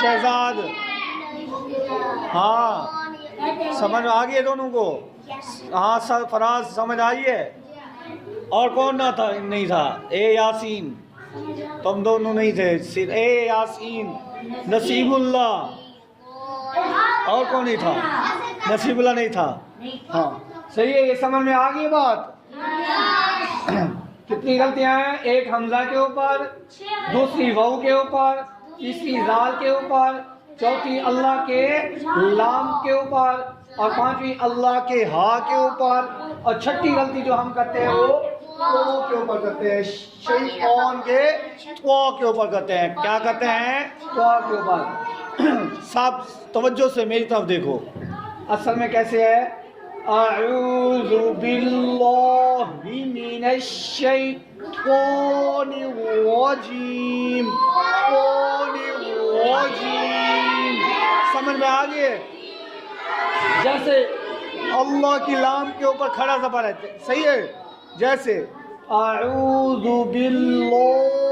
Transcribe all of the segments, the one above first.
शहजाद, हाँ समझ आ गई है दोनों को? हाँ सरफराज समझ आई है? और कौन ना था? नहीं था? ए यासीन, तुम दोनों नहीं थे, सिर्फ ए यासीन, नसीबुल्लाह, और कौन नहीं था? नसीबुल्लाह नहीं था। हाँ सही है, ये समझ में आ गई बात? कितनी गलतियां हैं? एक हमजा के ऊपर, दूसरी वाऊ के ऊपर, तीसरी जाल के ऊपर, चौथी अल्लाह के लाम के ऊपर, और पांचवी अल्लाह के हा के ऊपर, और छठी गलती जो हम करते हैं वो के ऊपर करते हैं, शैतान के त्वा के ऊपर करते हैं। क्या करते हैं? त्वा के ऊपर। सब तवज्जो से मेरी तरफ देखो, असल में कैसे है? अऊज़ु बिल्लाहि मिनश शैतानिर रजीम, समझ में आ गई? जैसे अल्लाह की लाम के ऊपर खड़ा ज़बर है, सही है? जैसे अऊज़ु बिल्लाहि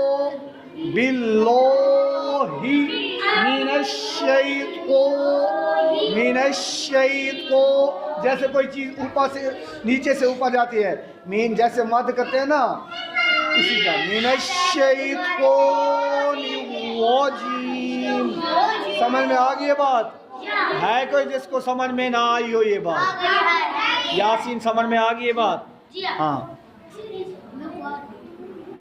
मिनश शैतान, जैसे कोई चीज़ ऊपर से नीचे से ऊपर जाती है, मीन जैसे मद करते हैं ना, इसी का मिनश शैतानिर रजीम। समझ में आ गई ये बात? है कोई जिसको समझ में ना आई हो ये बात? यासीन समझ में आ गई ये बात? हाँ